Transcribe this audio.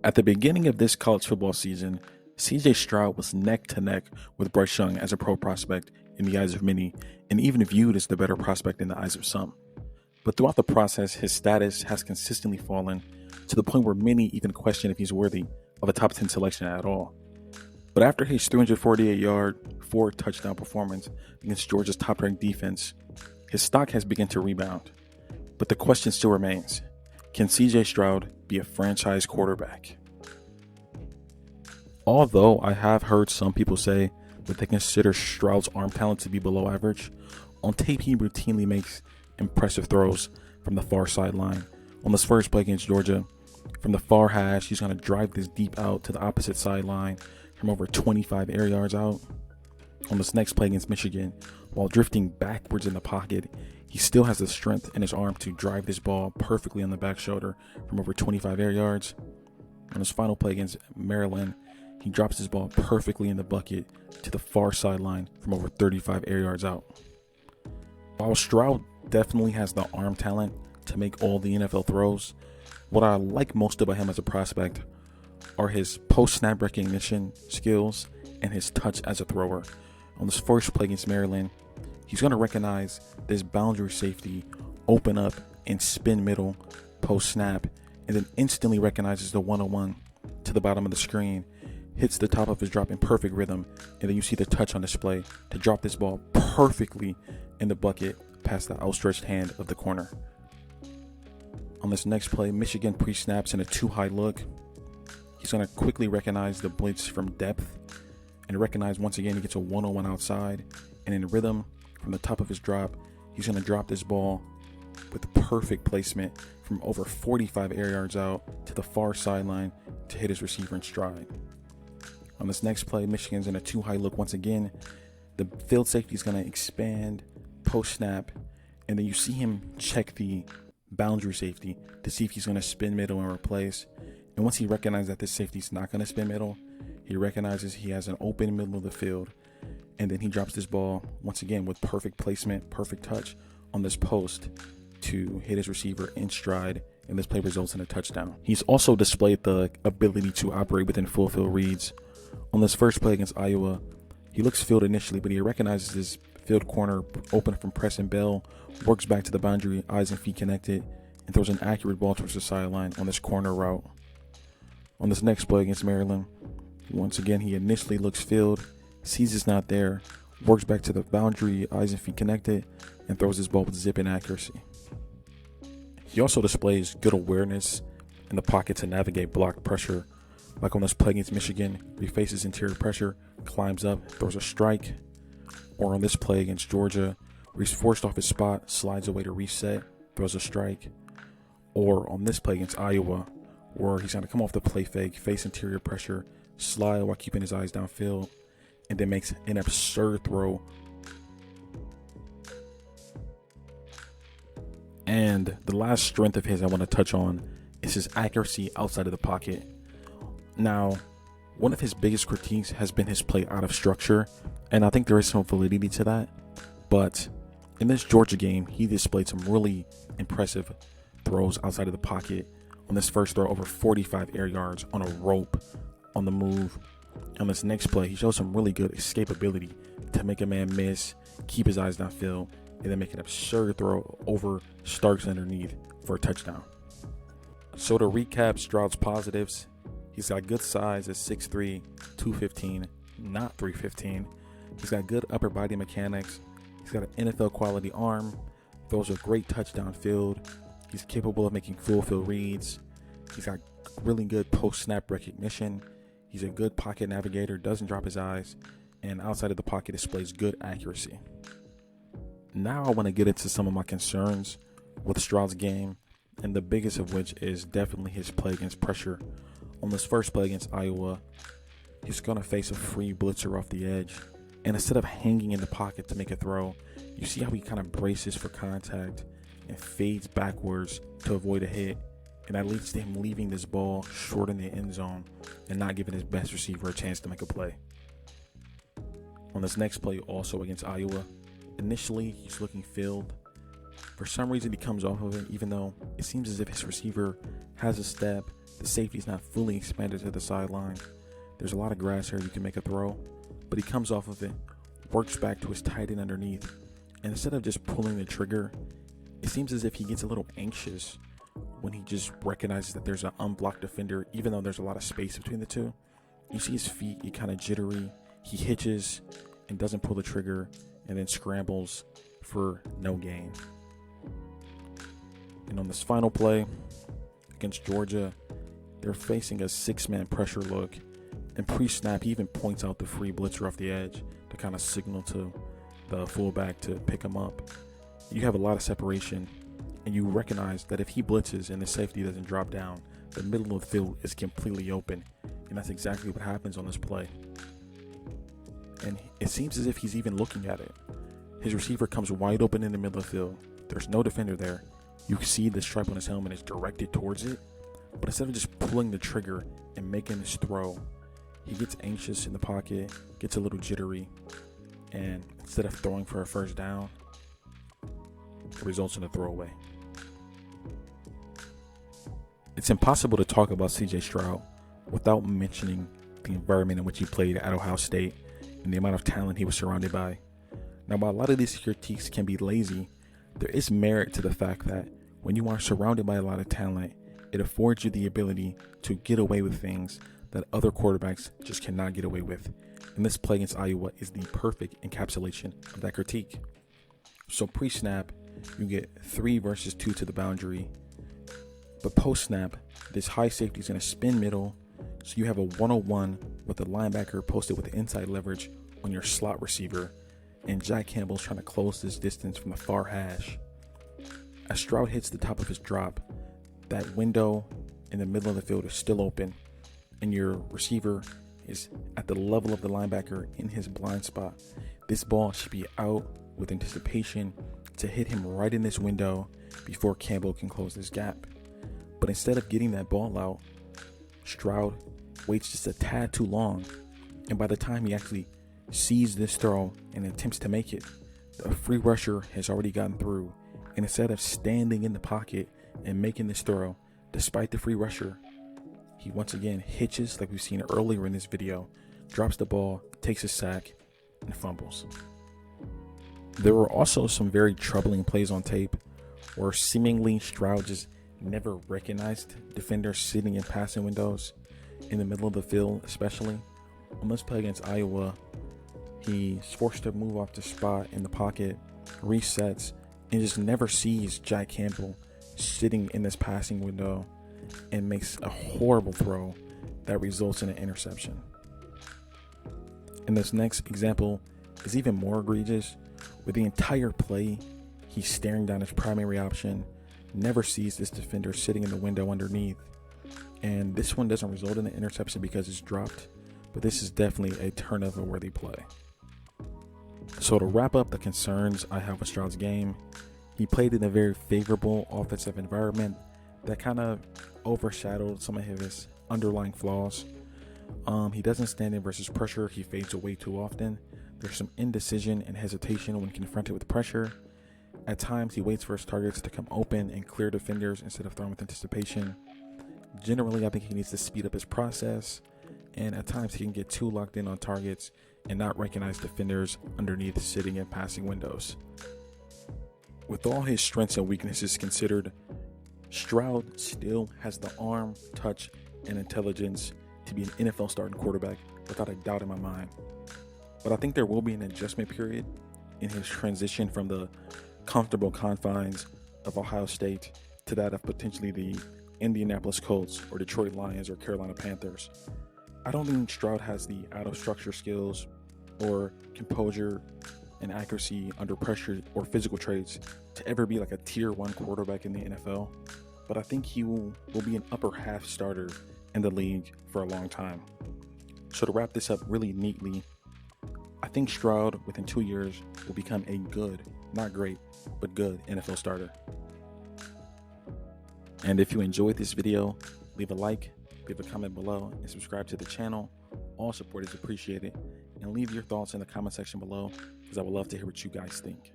At the beginning of this college football season, CJ Stroud was neck to neck with Bryce Young as a pro prospect in the eyes of many, and even viewed as the better prospect in the eyes of some. But throughout the process, his status has consistently fallen to the point where many even question if he's worthy of a top 10 selection at all. But after his 348-yard, 4-touchdown performance against Georgia's top-ranked defense, his stock has begun to rebound. But the question still remains, can CJ Stroud be a franchise quarterback? Although I have heard some people say that they consider Stroud's arm talent to be below average, on tape he routinely makes impressive throws from the far sideline. On this first play against Georgia, from the far hash, he's going to drive this deep out to the opposite sideline from over 25 air yards out. On this next play against Michigan, while drifting backwards in the pocket, he still has the strength in his arm to drive this ball perfectly on the back shoulder from over 25 air yards. On his final play against Maryland, he drops his ball perfectly in the bucket to the far sideline from over 35 air yards out. While Stroud definitely has the arm talent to make all the NFL throws, what I like most about him as a prospect are his post-snap recognition skills and his touch as a thrower. On this first play against Maryland, he's going to recognize this boundary safety, open up and spin middle post-snap, and then instantly recognizes the one-on-one to the bottom of the screen, hits the top of his drop in perfect rhythm, and then you see the touch on display to drop this ball perfectly in the bucket past the outstretched hand of the corner. On this next play, Michigan pre-snaps in a too-high look. He's going to quickly recognize the blitz from depth and recognize once again he gets a one-on-one outside, and in rhythm from the top of his drop, he's going to drop this ball with perfect placement from over 45 air yards out to the far sideline to hit his receiver in stride. On this next play, Michigan's in a too-high look once again. The field safety is going to expand post-snap, and then you see him check the boundary safety to see if he's going to spin middle and replace. And once he recognizes that this safety is not going to spin middle, he recognizes he has an open middle of the field, and then he drops this ball once again with perfect placement, perfect touch on this post to hit his receiver in stride, and this play results in a touchdown. He's also displayed the ability to operate within full field reads. On this first play against Iowa, he looks field initially, but he recognizes his field corner open from Preston Bell, works back to the boundary, eyes and feet connected, and throws an accurate ball towards the sideline on this corner route. On this next play against Maryland, once again, he initially looks field, sees it's not there, works back to the boundary, eyes and feet connected, and throws his ball with zip and accuracy. He also displays good awareness in the pocket to navigate block pressure, like on this play against Michigan, where he faces interior pressure, climbs up, throws a strike, or on this play against Georgia, where he's forced off his spot, slides away to reset, throws a strike, or on this play against Iowa, where he's going to come off the play fake, face interior pressure, slide while keeping his eyes downfield, and then makes an absurd throw. And the last strength of his I want to touch on is his accuracy outside of the pocket. Now, one of his biggest critiques has been his play out of structure, and I think there is some validity to that. But in this Georgia game, he displayed some really impressive throws outside of the pocket. On this first throw, over 45 air yards on a rope on the move. On this next play, he shows some really good escapability to make a man miss, keep his eyes downfield, and then make an absurd throw over Starks underneath for a touchdown. So to recap Stroud's positives, he's got good size at 6'3", 215, not 315. He's got good upper body mechanics. He's got an NFL quality arm, throws a great touchdown field. He's capable of making full field reads. He's got really good post-snap recognition. He's a good pocket navigator, doesn't drop his eyes, and outside of the pocket displays good accuracy. Now I want to get into some of my concerns with Stroud's game, and the biggest of which is definitely his play against pressure. On this first play against Iowa, he's going to face a free blitzer off the edge, and instead of hanging in the pocket to make a throw, you see how he kind of braces for contact and fades backwards to avoid a hit, and that leads to him leaving this ball short in the end zone and not giving his best receiver a chance to make a play. On this next play, also against Iowa, initially he's looking field, For some reason, he comes off of it, even though it seems as if his receiver has a step. The safety's not fully expanded to the sideline. There's a lot of grass here. You can make a throw, but he comes off of it, works back to his tight end underneath, and instead of just pulling the trigger, it seems as if he gets a little anxious when he just recognizes that there's an unblocked defender, even though there's a lot of space between the two. You see his feet get kind of jittery. He hitches and doesn't pull the trigger, and then scrambles for no gain. And on this final play against Georgia, they're facing a 6-man pressure look, and pre-snap he even points out the free blitzer off the edge to kind of signal to the fullback to pick him up. You have a lot of separation, and you recognize that if he blitzes and the safety doesn't drop down, the middle of the field is completely open, and that's exactly what happens on this play. And it seems as if he's even looking at it. His receiver comes wide open in the middle of the field. There's no defender there. You can see the stripe on his helmet is directed towards it, but instead of just pulling the trigger and making this throw, he gets anxious in the pocket, gets a little jittery, and instead of throwing for a first down, it results in a throwaway. It's impossible to talk about CJ Stroud without mentioning the environment in which he played at Ohio State and the amount of talent he was surrounded by. Now, while a lot of these critiques can be lazy, there is merit to the fact that when you are surrounded by a lot of talent, it affords you the ability to get away with things that other quarterbacks just cannot get away with. And this play against Iowa is the perfect encapsulation of that critique. So pre-snap, you get 3 versus 2 to the boundary. But post-snap, this high safety is going to spin middle, so you have a 1-on-1 with the linebacker posted with inside leverage on your slot receiver, and Jack Campbell's trying to close this distance from the far hash. As Stroud hits the top of his drop, that window in the middle of the field is still open, and your receiver is at the level of the linebacker in his blind spot. This ball should be out with anticipation to hit him right in this window before Campbell can close this gap. But instead of getting that ball out, Stroud waits just a tad too long, and by the time he actually sees this throw and attempts to make it, the free rusher has already gotten through, and instead of standing in the pocket and making this throw, despite the free rusher, he once again hitches like we've seen earlier in this video, drops the ball, takes a sack, and fumbles. There were also some very troubling plays on tape where seemingly Stroud just never recognized defenders sitting in passing windows in the middle of the field, especially. On this play against Iowa, he's forced to move off the spot in the pocket, resets, and just never sees Jack Campbell sitting in this passing window and makes a horrible throw that results in an interception. And this next example is even more egregious. With the entire play, he's staring down his primary option, never sees this defender sitting in the window underneath. And this one doesn't result in an interception because it's dropped, but this is definitely a turnover-worthy play. So to wrap up the concerns I have with Stroud's game, he played in a very favorable offensive environment that kind of overshadowed some of his underlying flaws. He doesn't stand in versus pressure. He fades away too often. There's some indecision and hesitation when confronted with pressure. At times, he waits for his targets to come open and clear defenders instead of throwing with anticipation. Generally, I think he needs to speed up his process, and at times he can get too locked in on targets and not recognize defenders underneath sitting in passing windows. With all his strengths and weaknesses considered, Stroud still has the arm, touch, and intelligence to be an NFL starting quarterback without a doubt in my mind. But I think there will be an adjustment period in his transition from the comfortable confines of Ohio State to that of potentially the Indianapolis Colts or Detroit Lions or Carolina Panthers. I don't think Stroud has the out-of-structure skills or composure and accuracy under pressure or physical traits to ever be like a tier 1 quarterback in the NFL, but I think he will be an upper half starter in the league for a long time. So to wrap this up really neatly, I think Stroud within 2 years will become a good, not great, but good NFL starter. And if you enjoyed this video, leave a like, leave a comment below, and subscribe to the channel. All support is appreciated. And leave your thoughts in the comment section below because I would love to hear what you guys think.